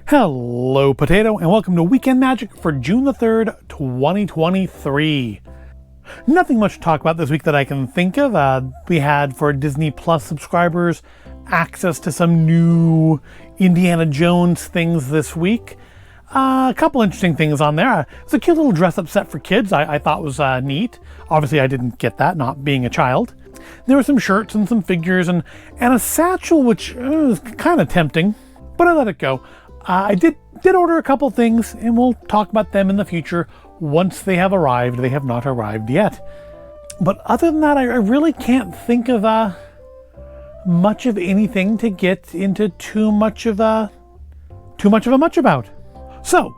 Hello, Potato, and welcome to Weekend Magic for June the 3rd, 2023. Nothing much to talk about this week that I can think of. We had, for Disney Plus subscribers, access to some new Indiana Jones things this week. A couple interesting things on there. It's a cute little dress-up set for kids I thought was neat. Obviously, I didn't get that, not being a child. There were some shirts and some figures and a satchel, which was kind of tempting, but I let it go. I did order a couple things, and we'll talk about them in the future once they have arrived. They have not arrived yet. But other than that, I really can't think of much of anything to get into too much of a much about. So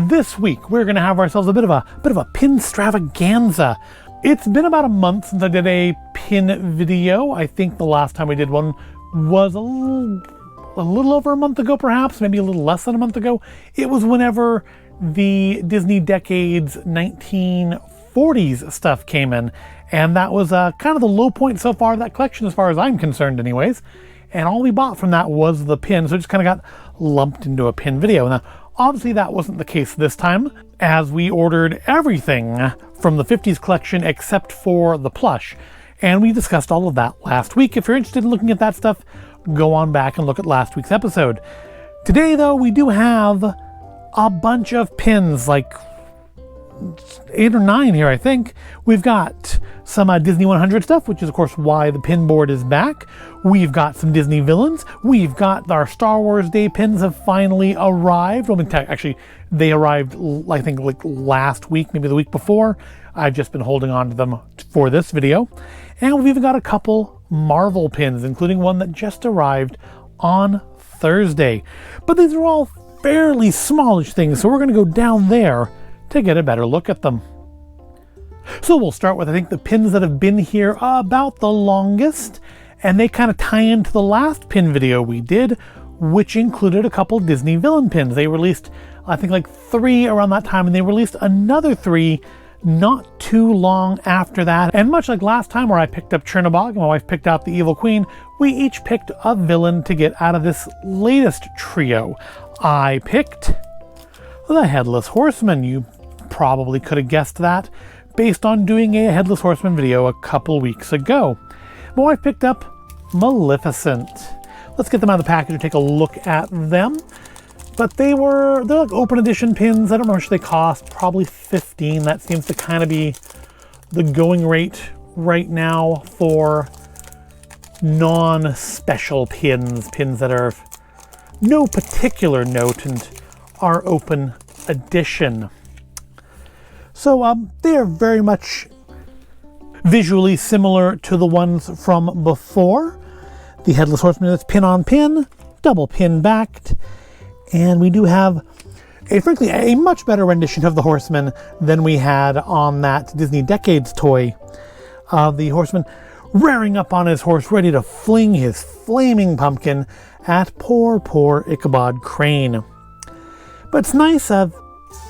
this week we're going to have ourselves a bit of a Pinstravaganza. It's been about a month since I did a pin video. I think the last time I did one was a little over a month ago, perhaps, maybe a little less than a month ago. It was whenever the Disney Decades 1940s stuff came in, and that was kind of the low point so far of that collection, as far as I'm concerned anyways. And all we bought from that was the pin, so it just kind of got lumped into a pin video. Now, obviously that wasn't the case this time, as we ordered everything from the 50s collection except for the plush. And we discussed all of that last week. If you're interested in looking at that stuff, go on back and look at last week's episode. Today, though, we do have a bunch of pins, like 8 or 9 here, I think. We've got some Disney 100 stuff, which is, of course, why the pin board is back. We've got some Disney villains. We've got our Star Wars Day pins have finally arrived. Well, actually, they arrived, I think, like last week, maybe the week before. I've just been holding on to them for this video. And we've even got a couple Marvel pins, including one that just arrived on Thursday. But these are all fairly smallish things, so we're going to go down there to get a better look at them. So we'll start with, I think, the pins that have been here about the longest, and they kind of tie into the last pin video we did, which included a couple Disney villain pins. They released, I think, like 3 around that time, and they released another 3 not too long after that. And much like last time where I picked up Chernobog and my wife picked out the Evil Queen, we each picked a villain to get out of this latest trio. I picked the Headless Horseman. You probably could have guessed that based on doing a Headless Horseman video a couple weeks ago. My wife picked up Maleficent. Let's get them out of the package and take a look at them. But they're like open edition pins. I don't know how much they cost, probably $15. That seems to kind of be the going rate right now for non-special pins that are of no particular note and are open edition. So they are very much visually similar to the ones from before. The Headless Horseman is pin on pin, double pin backed. And we do have, frankly, a much better rendition of the Horseman than we had on that Disney Decades toy of the Horseman rearing up on his horse, ready to fling his flaming pumpkin at poor Ichabod Crane. But it's nice,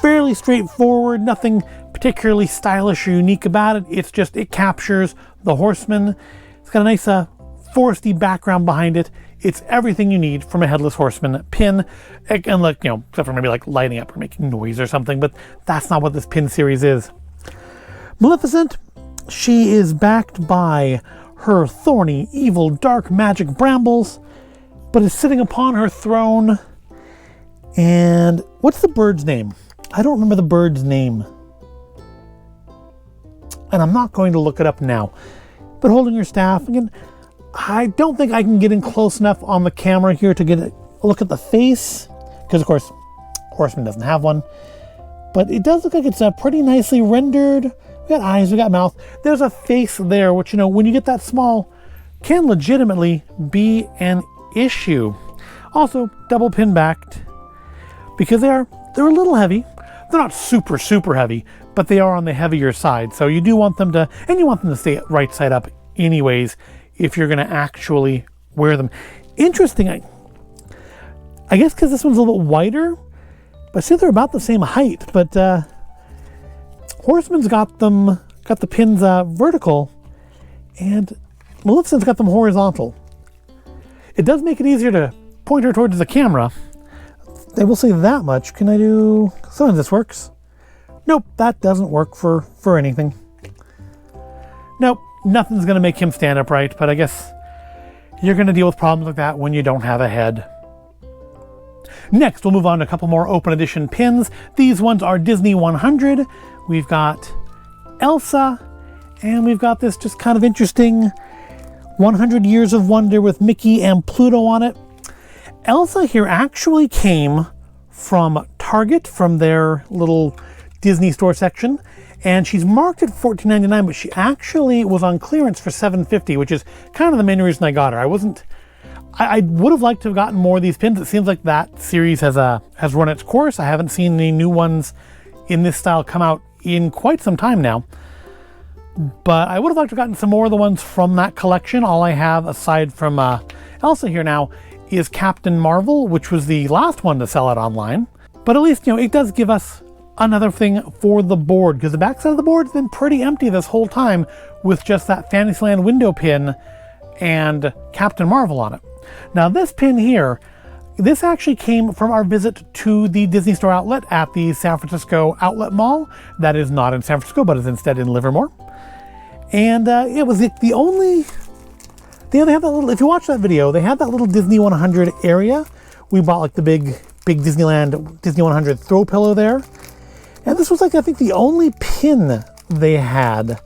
fairly straightforward, nothing particularly stylish or unique about it. It's just, it captures the Horseman. It's got a nice foresty background behind it. It's everything you need from a Headless Horseman pin, and like, except for maybe like lighting up or making noise or something, but that's not what this pin series is. Maleficent, she is backed by her thorny, evil, dark magic brambles, but is sitting upon her throne. And what's the bird's name? I don't remember the bird's name. And I'm not going to look it up now. But holding her staff, again, I don't think I can get in close enough on the camera here to get a look at the face, because of course Horseman doesn't have one, but it does look like it's pretty nicely rendered. We got eyes, we got mouth. There's a face there, which, when you get that small, can legitimately be an issue. Also, double pin backed, because they're a little heavy. They're not super heavy, but they are on the heavier side. So you do want them to, and you want them to stay right side up anyways, if you're going to actually wear them. Interesting, I guess because this one's a little bit wider, but see, they're about the same height, but Horseman's got the pins vertical, and Maleficent's got them horizontal. It does make it easier to point her towards the camera. I will say that much. Can I do... Sometimes this works. Nope, that doesn't work for anything. Nope, nothing's going to make him stand upright, but I guess you're going to deal with problems like that when you don't have a head. Next, we'll move on to a couple more open edition pins. These ones are Disney 100. We've got Elsa, and we've got this just kind of interesting 100 Years of Wonder with Mickey and Pluto on it. Elsa here actually came from Target, from their little Disney store section, and she's marked at $14.99, but she actually was on clearance for $7.50, which is kind of the main reason I got her. I would have liked to have gotten more of these pins. It seems like that series has run its course. I haven't seen any new ones in this style come out in quite some time now. But I would have liked to have gotten some more of the ones from that collection. All I have, aside from Elsa here now, is Captain Marvel, which was the last one to sell out online. But at least, it does give us another thing for the board, because the backside of the board's been pretty empty this whole time with just that Fantasyland window pin and Captain Marvel on it. Now this pin here, this actually came from our visit to the Disney Store outlet at the San Francisco Outlet Mall. That is not in San Francisco, but is instead in Livermore. And it was the only... They have that little... If you watch that video, they had that little Disney 100 area. We bought like the big Disneyland Disney 100 throw pillow there. And this was like, I think, the only pin they had.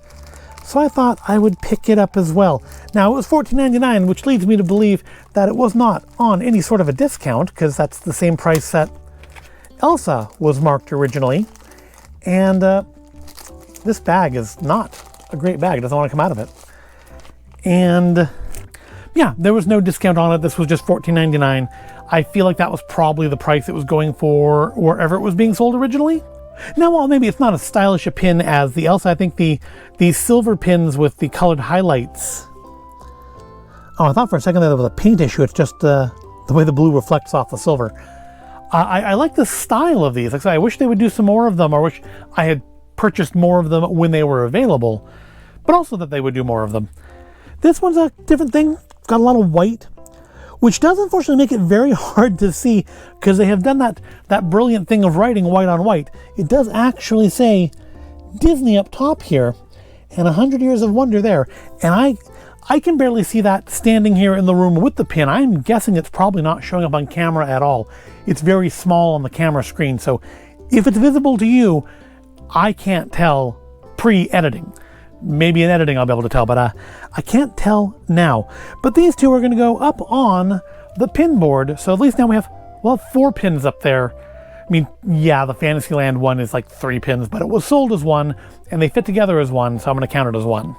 So I thought I would pick it up as well. Now, it was $14.99, which leads me to believe that it was not on any sort of a discount, because that's the same price that Elsa was marked originally. And this bag is not a great bag. It doesn't want to come out of it. And yeah, there was no discount on it. This was just $14.99. I feel like that was probably the price it was going for wherever it was being sold originally. Now, while maybe it's not as stylish a pin as the Elsa, I think these silver pins with the colored highlights... Oh, I thought for a second there was a paint issue. It's just the way the blue reflects off the silver. I like the style of these. Like I said, I wish they would do some more of them, or wish I had purchased more of them when they were available, but also that they would do more of them. This one's a different thing. Got a lot of white, which does unfortunately make it very hard to see, because they have done that brilliant thing of writing white on white. It does actually say Disney up top here and 100 Years of Wonder there. And I can barely see that standing here in the room with the pin. I'm guessing it's probably not showing up on camera at all. It's very small on the camera screen. So if it's visible to you, I can't tell pre-editing. Maybe in editing I'll be able to tell, but I can't tell now. But these two are going to go up on the pin board. So at least now we have, well, 4 pins up there. I mean, yeah, the Fantasyland one is like 3 pins, but it was sold as one, and they fit together as one, so I'm going to count it as one.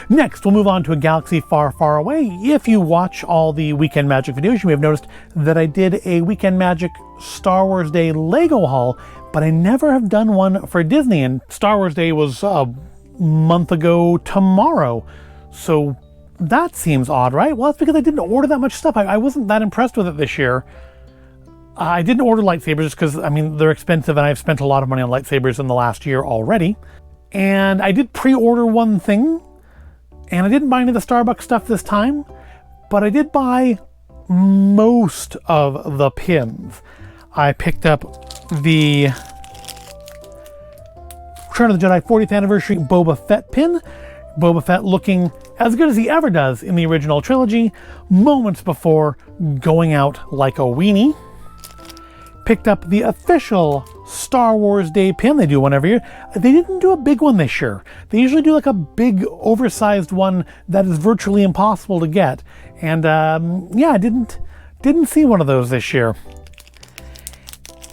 Next, we'll move on to a galaxy far, far away. If you watch all the Weekend Magic videos, you may have noticed that I did a Weekend Magic Star Wars Day Lego haul, but I never have done one for Disney, and Star Wars Day was a month ago tomorrow. So that seems odd, right? Well, that's because I didn't order that much stuff. I wasn't that impressed with it this year. I didn't order lightsabers just because, I mean, they're expensive, and I've spent a lot of money on lightsabers in the last year already. And I did pre-order one thing, and I didn't buy any of the Starbucks stuff this time, but I did buy most of the pins. I picked up the Return of the Jedi 40th Anniversary Boba Fett pin. Boba Fett looking as good as he ever does in the original trilogy, moments before going out like a weenie. Picked up the official Star Wars Day pin. They do one every year. They didn't do a big one this year. They usually do like a big oversized one that is virtually impossible to get. And yeah, I didn't see one of those this year.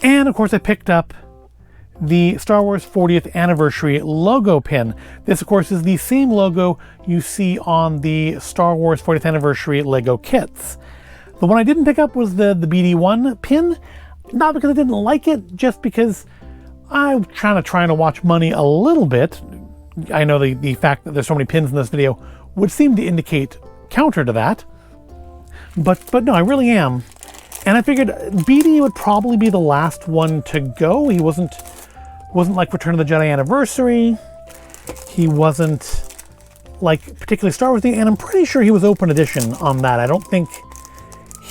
And of course I picked up the Star Wars 40th Anniversary logo pin. This of course is the same logo you see on the Star Wars 40th Anniversary Lego kits. The one I didn't pick up was the BD1 pin. Not because I didn't like it, just because I'm trying to watch money a little bit. I know the fact that there's so many pins in this video would seem to indicate counter to that. But no, I really am. And I figured BD would probably be the last one to go. He wasn't like Return of the Jedi Anniversary. He wasn't like particularly Star Wars Day, and I'm pretty sure he was open edition on that. I don't think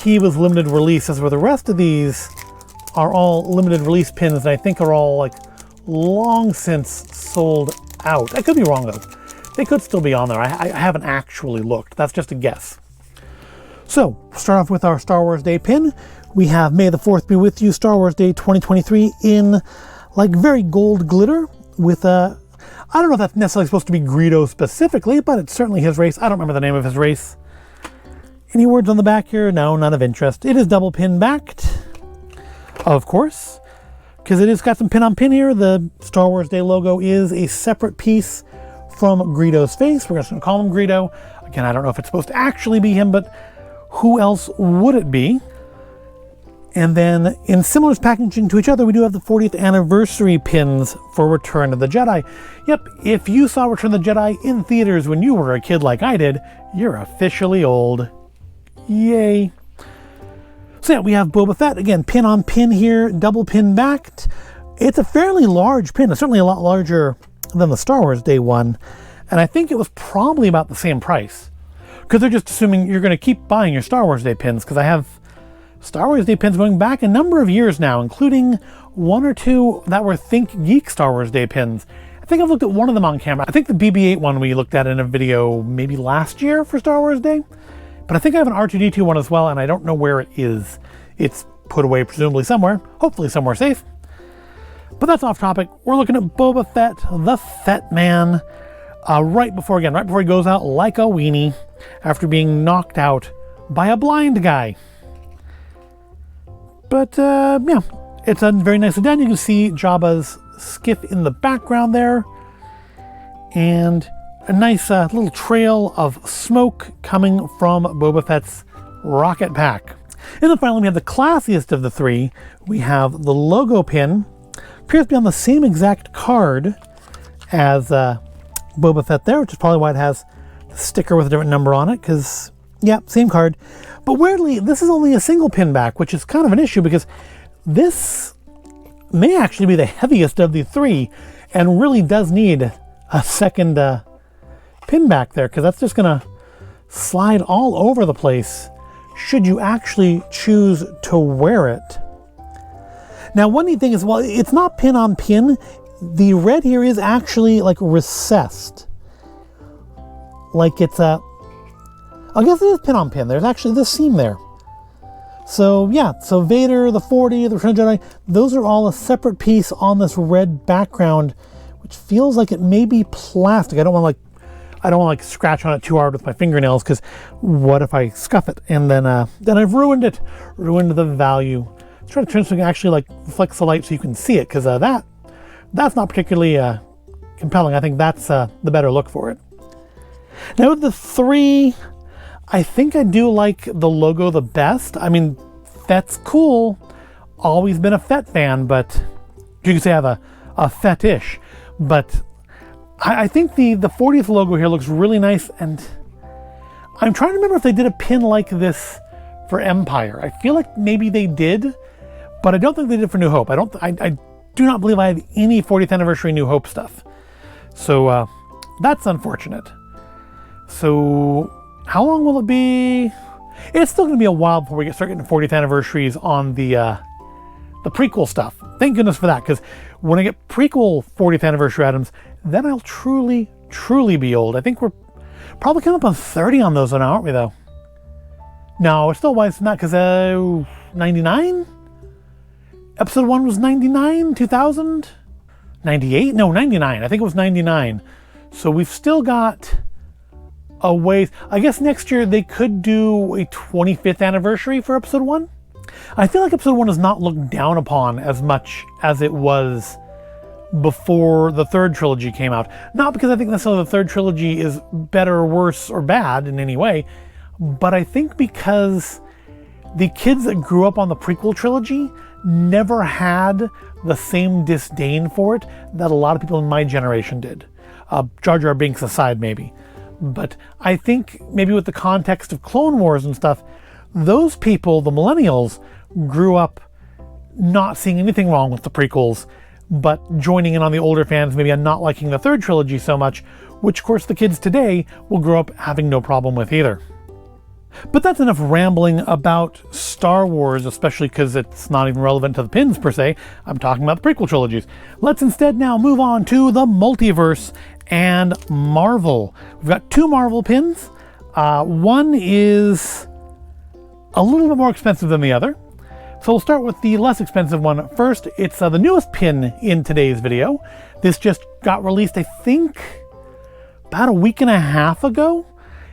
he was limited release, as where the rest of these are all limited release pins, and I think are all like long since sold out. I could be wrong though. They could still be on there. I haven't actually looked. That's just a guess. So, start off with our Star Wars Day pin. We have May the 4th be with you, Star Wars Day 2023 in like very gold glitter with a, I don't know if that's necessarily supposed to be Greedo specifically, but it's certainly his race. I don't remember the name of his race. Any words on the back here? No, none of interest. It is double pin backed, of course, because it has got some pin on pin here. The Star Wars Day logo is a separate piece from Greedo's face. We're just going to call him Greedo. Again, I don't know if it's supposed to actually be him, but who else would it be? And then in similar packaging to each other, we do have the 40th anniversary pins for Return of the Jedi. Yep, if you saw Return of the Jedi in theaters when you were a kid like I did, you're officially old. Yay. So yeah, we have Boba Fett. Again, pin on pin here, double pin backed. It's a fairly large pin. It's certainly a lot larger than the Star Wars Day one. And I think it was probably about the same price. Because they're just assuming you're going to keep buying your Star Wars Day pins, because I have Star Wars Day pins going back a number of years now, including one or two that were Think Geek Star Wars Day pins. I think I've looked at one of them on camera. I think the BB-8 one we looked at in a video maybe last year for Star Wars Day. But I think I have an R2-D2 one as well, and I don't know where it is. It's put away presumably somewhere, hopefully somewhere safe. But that's off topic. We're looking at Boba Fett, the Fett Man, right before he goes out like a weenie after being knocked out by a blind guy. But yeah, it's very nicely done. You can see Jabba's skiff in the background there, and a nice little trail of smoke coming from Boba Fett's rocket pack. And then finally, we have the classiest of the three. We have the logo pin. Appears to be on the same exact card as Boba Fett there, which is probably why it has the sticker with a different number on it, because, yeah, same card. But weirdly, this is only a single pin back, which is kind of an issue, because this may actually be the heaviest of the three, and really does need a second pin back there, because that's just going to slide all over the place should you actually choose to wear it. Now, one neat thing is, well, it's not pin on pin. The red here is actually like recessed. Like it's a, I guess it is pin on pin. There's actually this seam there. So yeah, so Vader, the 40, the Return of the Jedi, those are all a separate piece on this red background, which feels like it may be plastic. I don't want to like scratch on it too hard with my fingernails, because what if I scuff it and then I've ruined the value. Let's try to turn something actually like reflects the light so you can see it, because that's not particularly compelling. I think that's the better look for it. Now with the three, I think I do like the logo the best. I mean, Fett's cool. Always been a Fett fan, but you can say I have a fetish. But I think the 40th logo here looks really nice, and I'm trying to remember if they did a pin like this for Empire. I feel like maybe they did, but I don't think they did for New Hope. I do not believe I have any 40th anniversary New Hope stuff. So that's unfortunate. So how long will it be? It's still going to be a while before we start getting 40th anniversaries on the prequel stuff. Thank goodness for that, because when I get prequel 40th anniversary items, then I'll truly, truly be old. I think we're probably coming up on 30 on those now, aren't we, though? No, it's still wise than that, because 99? Episode 1 was 99? 2000? 98? No, 99. I think it was 99. So we've still got a ways. I guess next year they could do a 25th anniversary for episode 1. I feel like episode 1 is not looked down upon as much as it was before the third trilogy came out. Not because I think necessarily the third trilogy is better or worse or bad in any way, but I think because the kids that grew up on the prequel trilogy never had the same disdain for it that a lot of people in my generation did. Jar Jar Binks aside, maybe. But I think maybe with the context of Clone Wars and stuff, those people, the millennials, grew up not seeing anything wrong with the prequels, but joining in on the older fans, maybe on not liking the third trilogy so much, which of course the kids today will grow up having no problem with either. But that's enough rambling about Star Wars, especially because it's not even relevant to the pins per se. I'm talking about the prequel trilogies. Let's instead now move on to the multiverse and Marvel. We've got 2 Marvel pins. One is a little bit more expensive than the other. So we'll start with the less expensive one first. It's the newest pin in today's video. This just got released, I think, about a week and a half ago.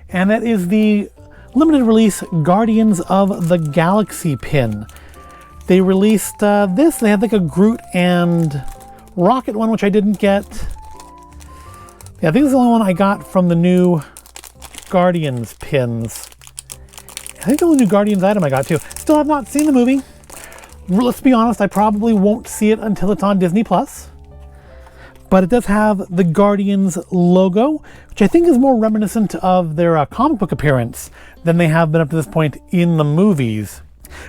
And that is the limited release Guardians of the Galaxy pin. They released this. They had like a Groot and Rocket one, which I didn't get. Yeah, I think this is the only one I got from the new Guardians pins. I think the only new Guardians item I got too. Still have not seen the movie. Let's be honest, I probably won't see it until it's on Disney Plus. But it does have the Guardians logo, which I think is more reminiscent of their comic book appearance than they have been up to this point in the movies.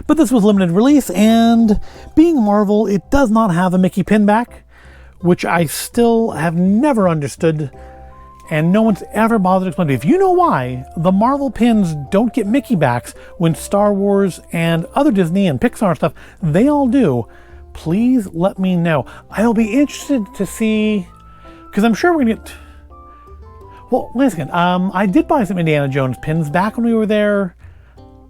But this was limited release, and being Marvel, it does not have a Mickey pinback, which I still have never understood, and no one's ever bothered to explain to me. If you know why the Marvel pins don't get Mickey backs when Star Wars and other Disney and Pixar stuff, they all do, please let me know. I'll be interested to see, because I'm sure we're gonna get... Well, wait a second. I did buy some Indiana Jones pins back when we were there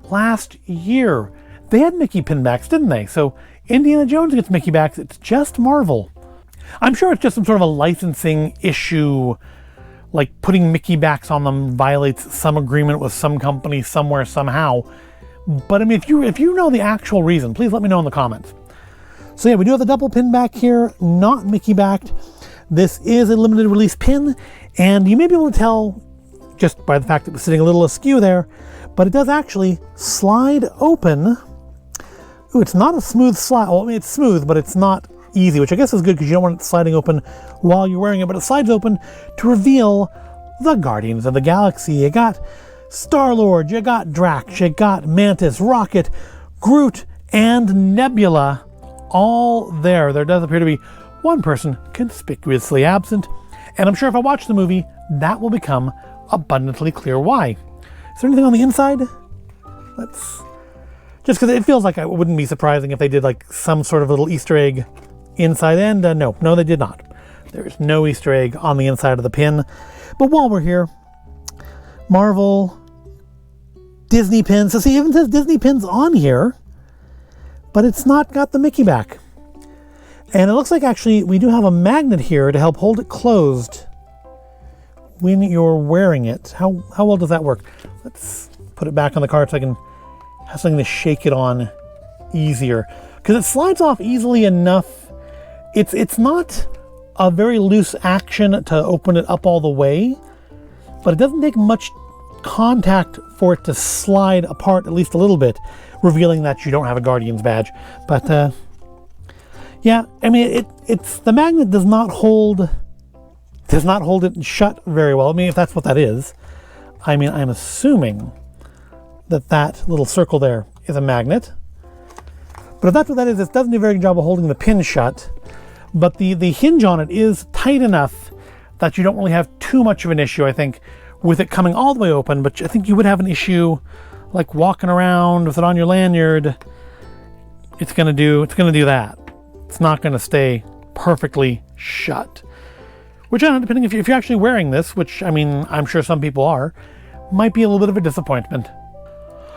last year. They had Mickey pinbacks, didn't they? So Indiana Jones gets Mickey backs. It's just Marvel. I'm sure it's just some sort of a licensing issue, like putting Mickey backs on them violates some agreement with some company somewhere somehow. But I mean, if you know the actual reason, please let me know in the comments. So yeah, we do have the double pin back here, not Mickey backed. This is a limited release pin, and you may be able to tell just by the fact that it's sitting a little askew there, but it does actually slide open. Ooh, it's not a smooth slide. Well, I mean, it's smooth, but it's not easy, which I guess is good because you don't want it sliding open while you're wearing it, but it slides open to reveal the Guardians of the Galaxy. You got Star-Lord, you got Drax, you got Mantis, Rocket, Groot, and Nebula all there. There does appear to be one person conspicuously absent, and I'm sure if I watch the movie, that will become abundantly clear why. Is there anything on the inside? Let's... Just because it feels like it wouldn't be surprising if they did like some sort of little Easter egg inside, and no, they did not. There's no Easter egg on the inside of the pin. But while we're here, Marvel, Disney pins. So see, it even says Disney pins on here, but it's not got the Mickey back. And it looks like actually we do have a magnet here to help hold it closed when you're wearing it. How well does that work? Let's put it back on the card so I can have something to shake it on easier. Because it slides off easily enough. It's not a very loose action to open it up all the way, but it doesn't take much contact for it to slide apart at least a little bit, revealing that you don't have a Guardians badge. But yeah, I mean, it's the magnet does not hold it shut very well. I mean, if that's what that is. I mean, I'm assuming that little circle there is a magnet. But if that's what that is, it doesn't do a very good job of holding the pin shut. But the hinge on it is tight enough that you don't really have too much of an issue, I think, with it coming all the way open. But I think you would have an issue like walking around with it on your lanyard. It's gonna do that. It's not gonna stay perfectly shut. Which, I don't know, depending if you're actually wearing this, which, I mean, I'm sure some people are, might be a little bit of a disappointment.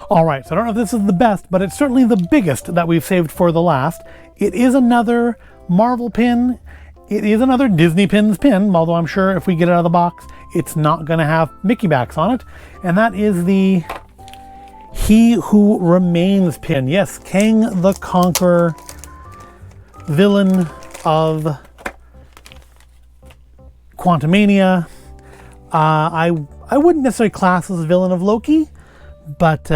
All right, so I don't know if this is the best, but it's certainly the biggest that we've saved for the last. It is another Marvel pin. It is another Disney pins pin, although I'm sure if we get it out of the box, it's not going to have Mickey backs on it. And that is the He Who Remains pin. Yes, Kang the Conqueror, villain of Quantumania. I wouldn't necessarily class as a villain of Loki, but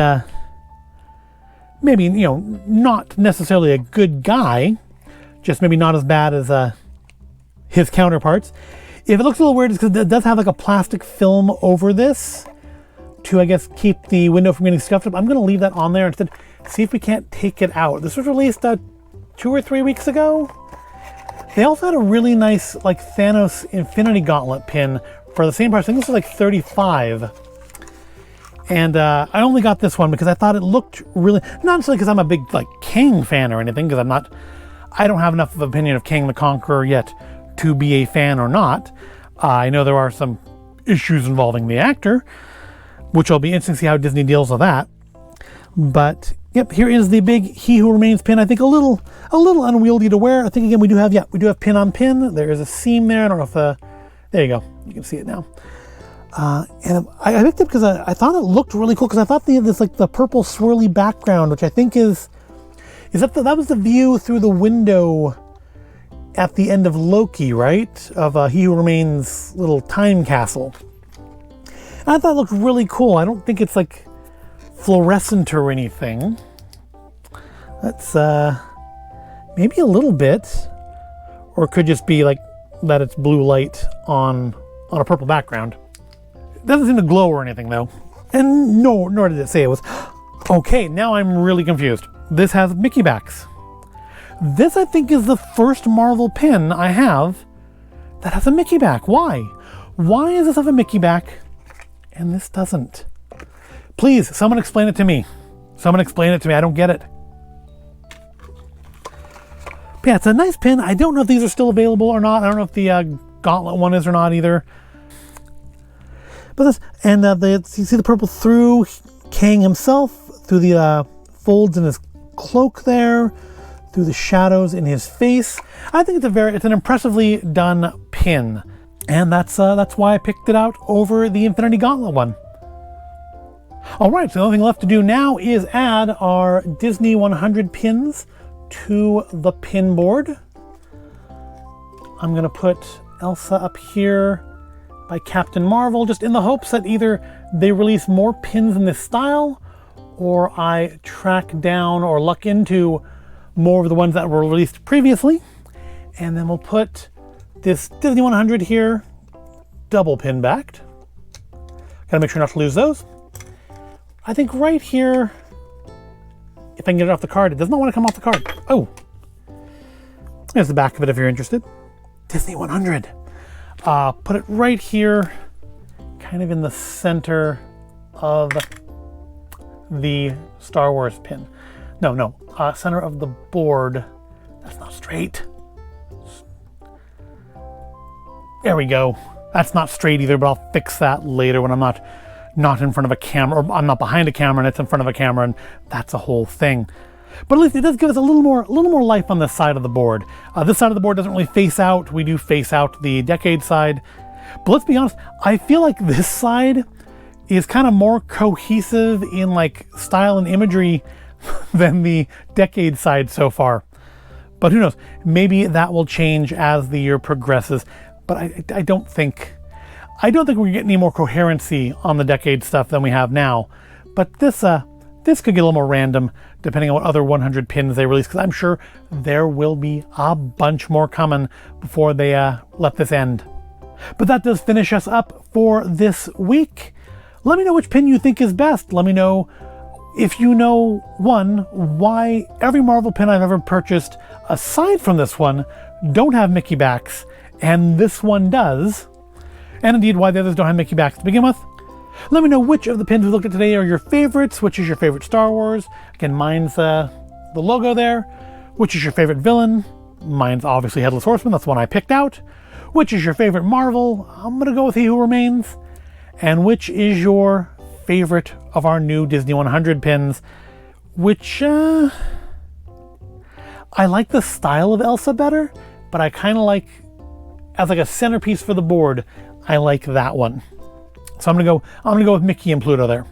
maybe, not necessarily a good guy, just maybe not as bad as his counterparts. If it looks a little weird, it's because it does have like a plastic film over this to, I guess, keep the window from getting scuffed up. I'm going to leave that on there instead, see if we can't take it out. This was released 2 or 3 weeks ago. They also had a really nice like Thanos Infinity Gauntlet pin for the same price. I think this was like $35. And I only got this one because I thought it looked really, not necessarily because I'm a big like King fan or anything, because I don't have enough of an opinion of King the Conqueror yet to be a fan or not. I know there are some issues involving the actor, which I'll be interested to see how Disney deals with that. But yep, here is the big He Who Remains pin. I think a little unwieldy to wear. I think again we do have pin on pin. There is a seam there. I don't know if there you go. You can see it now. And I picked it because I thought it looked really cool, because I thought this like the purple swirly background, which I think is that was the view through the window at the end of Loki, right? Of He Who Remains little time castle. And I thought it looked really cool. I don't think it's like fluorescent or anything. That's maybe a little bit, or it could just be like that it's blue light on a purple background. It doesn't seem to glow or anything though. And nor did it say it was. Okay, now I'm really confused. This has Mickey backs. This, I think, is the first Marvel pin I have that has a Mickey back. Why? Why does this have a Mickey back and this doesn't? Please, someone explain it to me. Someone explain it to me. I don't get it. But yeah, it's a nice pin. I don't know if these are still available or not. I don't know if the Gauntlet one is or not either. But this, and you see the purple through Kang himself, through the folds in his cloak there, through the shadows in his face. I think it's an impressively done pin, and that's why I picked it out over the Infinity Gauntlet one. All right, so the only thing left to do now is add our Disney 100 pins to the pin board. I'm gonna put Elsa up here by Captain Marvel, just in the hopes that either they release more pins in this style, or I track down or luck into more of the ones that were released previously. And then we'll put this Disney 100 here, double pin backed. Gotta make sure not to lose those. I think right here, if I can get it off the card, it does not want to come off the card. Oh, there's the back of it if you're interested. Disney 100. Put it right here, kind of in the center of the Star Wars pin. No, center of the board. That's not straight. There we go. That's not straight either, but I'll fix that later when I'm not in front of a camera, or I'm not behind a camera and it's in front of a camera, and that's a whole thing. But at least it does give us a little more life on this side of the board. This side of the board doesn't really face out. We do face out the Decade side. But let's be honest, I feel like this side is kind of more cohesive in like style and imagery than the Decade side so far. But who knows? Maybe that will change as the year progresses. But I don't think we're gonna get any more coherency on the Decade stuff than we have now. But this could get a little more random depending on what other 100 pins they release, because I'm sure there will be a bunch more coming before they let this end. But that does finish us up for this week. Let me know which pin you think is best. Let me know if you know, one, why every Marvel pin I've ever purchased, aside from this one, don't have Mickey backs, and this one does. And indeed, why the others don't have Mickey backs to begin with. Let me know which of the pins we looked at today are your favorites. Which is your favorite Star Wars? Again, mine's the logo there. Which is your favorite villain? Mine's obviously Headless Horseman. That's the one I picked out. Which is your favorite Marvel? I'm going to go with He Who Remains. And which is your favorite of our new Disney 100 pins? Which, I like the style of Elsa better, but I kind of like, as like a centerpiece for the board, I like that one. So I'm gonna go with Mickey and Pluto there.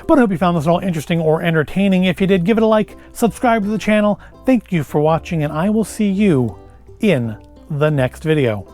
But I hope you found this all interesting or entertaining. If you did, give it a like, subscribe to the channel. Thank you for watching, and I will see you in the next video.